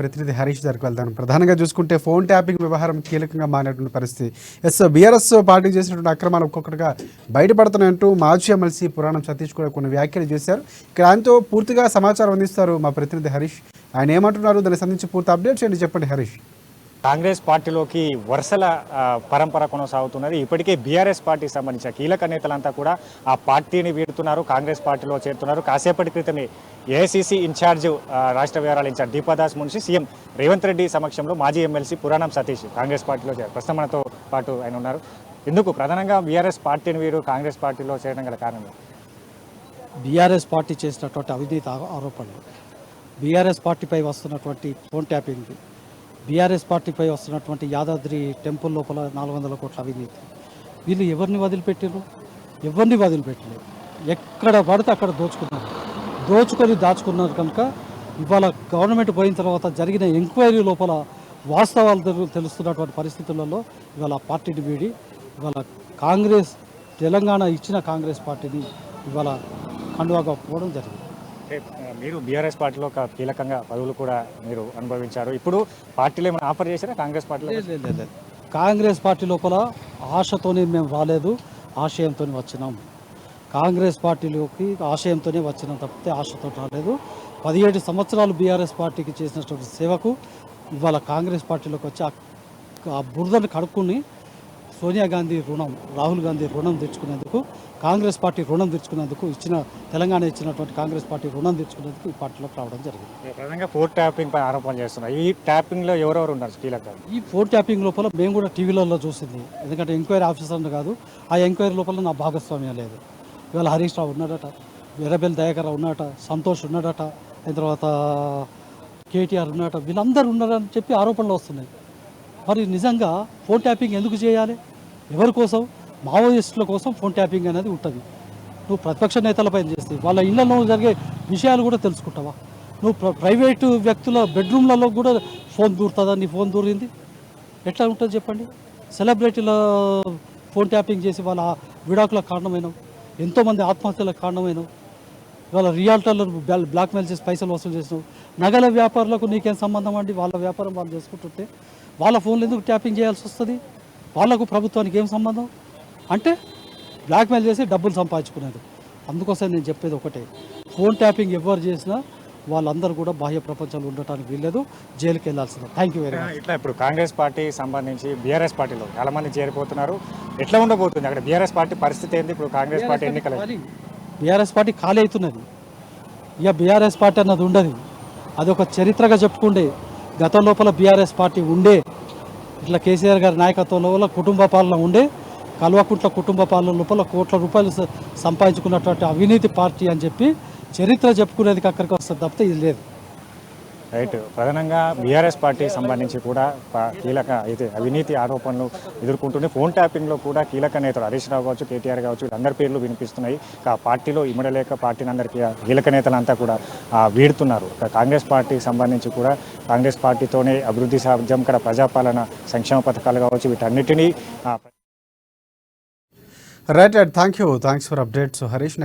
ప్రతినిధి హరీష్ దగ్గరికి వెళ్తాను. ప్రధానంగా చూసుకుంటే ఫోన్ ట్యాపింగ్ వ్యవహారం కీలకంగా మారినటువంటి పరిస్థితి. బీఆర్ఎస్ పార్టీ చేసినటువంటి అక్రమాలు ఒక్కొక్కటిగా బయటపడుతున్నాయంటూ మాజీ ఎమ్మెల్సీ పురాణం సతీష్ కూడా కొన్ని వ్యాఖ్యలు చేశారు. ఇక్కడ ఆయనతో పూర్తిగా సమాచారం అందిస్తారు మా ప్రతినిధి హరీష్. ఆయన ఏమంటున్నారు, దానికి సంబంధించి పూర్తి అప్డేట్ చేయండి, చెప్పండి హరీష్. కాంగ్రెస్ పార్టీలోకి వరుసల పరంపర కొనసాగుతున్నది. ఇప్పటికే బీఆర్ఎస్ పార్టీకి సంబంధించిన కీలక నేతలంతా కూడా ఆ పార్టీని వీడుతున్నారు, కాంగ్రెస్ పార్టీలో చేరుతున్నారు. కాసేపటి క్రితమే ఏఐసీసీ ఇన్ఛార్జ్ రాష్ట్ర వ్యవహారాల ఇన్ఛార్జ్ దీపాదాస్ మున్షి సీఎం రేవంత్ రెడ్డి సమక్షంలో మాజీ ఎమ్మెల్సీ పురాణం సతీష్ కాంగ్రెస్ పార్టీలో చేరారు. ప్రస్తుతం మనతో పాటు ఆయన ఉన్నారు. ఎందుకు ప్రధానంగా బీఆర్ఎస్ పార్టీని వీరు కాంగ్రెస్ పార్టీలో చేరడం గల కారణం? బీఆర్ఎస్ పార్టీ చేసినటువంటి అవినీతి ఆరోపణలు, బీఆర్ఎస్ పార్టీపై వస్తున్నటువంటి ఫోన్ ట్యాపింగ్, బీఆర్ఎస్ పార్టీపై వస్తున్నటువంటి యాదాద్రి టెంపుల్ లోపల 400 కోట్ల అవినీతి, వీళ్ళు ఎవరిని వదిలిపెట్టారు? ఎవరిని వదిలిపెట్టలేదు. ఎక్కడ పడితే అక్కడ దాచుకున్నారు కనుక ఇవాళ గవర్నమెంట్ పోయిన తర్వాత జరిగిన ఎంక్వైరీ లోపల వాస్తవాలు తెలుస్తున్నటువంటి పరిస్థితులలో ఇవాళ పార్టీని వీడి ఇవాళ కాంగ్రెస్, తెలంగాణ ఇచ్చిన కాంగ్రెస్ పార్టీని ఇవాళ కండువాగా పోవడం జరిగింది. మీరు బీఆర్ఎస్ పార్టీలో కీలకంగా పదవులు కూడా మీరు అనుభవించారు. ఇప్పుడు పార్టీలో ఏమైనా ఆఫర్ చేశారా కాంగ్రెస్ పార్టీలో? లేదు. కాంగ్రెస్ పార్టీ లోపల ఆశతోనే మేము రాలేదు, ఆశయంతో వచ్చినాం. కాంగ్రెస్ పార్టీలోకి ఆశయంతోనే వచ్చినాం తప్పితే ఆశతో రాలేదు. 17 సంవత్సరాలు బీఆర్ఎస్ పార్టీకి చేసినటువంటి సేవకు ఇవాళ కాంగ్రెస్ పార్టీలోకి వచ్చి ఆ బురదను కడుక్కుని సోనియా గాంధీ రుణం, రాహుల్ గాంధీ రుణం తెచ్చుకునేందుకు, కాంగ్రెస్ పార్టీ రుణం తెచ్చుకునేందుకు, తెలంగాణ ఇచ్చినటువంటి కాంగ్రెస్ పార్టీ రుణం తెచ్చుకునేందుకు ఈ పార్టీలోకి రావడం జరిగింది. ప్రధానంగా ఫోన్ ట్యాపింగ్ పై ఆరోపణలు చేస్తున్నారు. ఈ ట్యాపింగ్లో ఎవరెవరు ఉన్నారు కీలకంగా? ఈ ఫోన్ ట్యాపింగ్ లోపల మేము కూడా టీవీలలో చూసింది, ఎందుకంటే ఎంక్వైరీ ఆఫీసర్ని కాదు. ఆ ఎంక్వైరీ లోపల నా భాగస్వామ్యం లేదు. ఇవాళ హరీష్ రావు ఉన్నాడట, ఎర్రబెల్లి దయాకర్ ఉన్నాడట, సంతోష్ ఉన్నాడట, దాని తర్వాత కేటీఆర్ ఉన్నాడట, వీళ్ళందరూ ఉన్నారని చెప్పి ఆరోపణలు వస్తున్నాయి. మరి నిజంగా ఫోన్ ట్యాపింగ్ ఎందుకు చేయాలి? ఎవరి కోసం? మావోయిస్టుల కోసం ఫోన్ ట్యాపింగ్ అనేది ఉంటుంది. నువ్వు ప్రతిపక్ష నేతలపై చేస్తే వాళ్ళ ఇళ్లలో జరిగే విషయాలు కూడా తెలుసుకుంటావా? నువ్వు ప్రైవేటు వ్యక్తుల బెడ్రూమ్లలో కూడా ఫోన్ దూరుతుందా? నీ ఫోన్ దూరింది ఎట్లా ఉంటుంది చెప్పండి? సెలబ్రిటీల ఫోన్ ట్యాపింగ్ చేసి వాళ్ళ విడాకులకు కారణమైనవు, ఎంతోమంది ఆత్మహత్యలకు కారణమైనవు, వాళ్ళ రియాల్టర్లను బ్లాక్మెయిల్ చేసి పైసలు వసూలు చేసినావు. నగల వ్యాపారులకు నీకేం సంబంధం అండి? వాళ్ళ వ్యాపారం వాళ్ళు చేసుకుంటుంటే వాళ్ళ ఫోన్లు ఎందుకు ట్యాపింగ్ చేయాల్సి వస్తుంది? వాళ్ళకు ప్రభుత్వానికి ఏం సంబంధం? అంటే బ్లాక్మెయిల్ చేసి డబ్బులు సంపాదించుకునేది. అందుకోసం నేను చెప్పేది ఒకటే, ఫోన్ ట్యాపింగ్ ఎవరు చేసినా వాళ్ళందరూ కూడా బాహ్య ప్రపంచంలో ఉండటానికి వీల్లేదు, జైలుకి వెళ్ళాల్సిందే. Thank you very much. ఇట్లా ఇప్పుడు కాంగ్రెస్ పార్టీ సంబంధించి బీఆర్ఎస్ పార్టీలో చాలామంది చేరిపోతున్నారు. ఎట్లా ఉండబోతుంది అక్కడ బీఆర్ఎస్ పార్టీ పరిస్థితి ఏంది? ఇప్పుడు కాంగ్రెస్ పార్టీ ఎన్నికలు, బీఆర్ఎస్ పార్టీ ఖాళీ అవుతున్నది. ఇక బీఆర్ఎస్ పార్టీ అన్నది ఉండదు. అది ఒక చరిత్రగా చెప్పుకుండే. గతం లోపల బీఆర్ఎస్ పార్టీ ఉండే, ఇట్లా కేసీఆర్ గారి నాయకత్వంలో కుటుంబ పాలన ఉండే, కల్వకుంట్ల కుటుంబ పాలన లోపల కోట్ల రూపాయలు సంపాదించుకున్నటువంటి అవినీతి పార్టీ అని చెప్పి చరిత్ర చెప్పుకునేది అక్కడికి వస్తుంది తప్పితే ఇది లేదు. రైట్. ప్రధానంగా బీఆర్ఎస్ పార్టీ సంబంధించి కూడా కీలక అయితే అవినీతి ఆరోపణలు ఎదుర్కొంటుంది. ఫోన్ ట్యాపింగ్లో కూడా కీలక నేతలు హరీష్ రావు కావచ్చు, కేటీఆర్ కావచ్చు, అందరి పేర్లు వినిపిస్తున్నాయి. ఆ పార్టీలో ఇమ్మడలేక పార్టీని అందరికీ కీలక నేతలంతా కూడా వీడుతున్నారు. కాంగ్రెస్ పార్టీకి సంబంధించి కూడా కాంగ్రెస్ పార్టీతోనే అభివృద్ధి సాధ్యం, ఇక్కడ ప్రజాపాలన, సంక్షేమ పథకాలు కావచ్చు, వీటన్నిటినీ right. Thanks for updates Harish.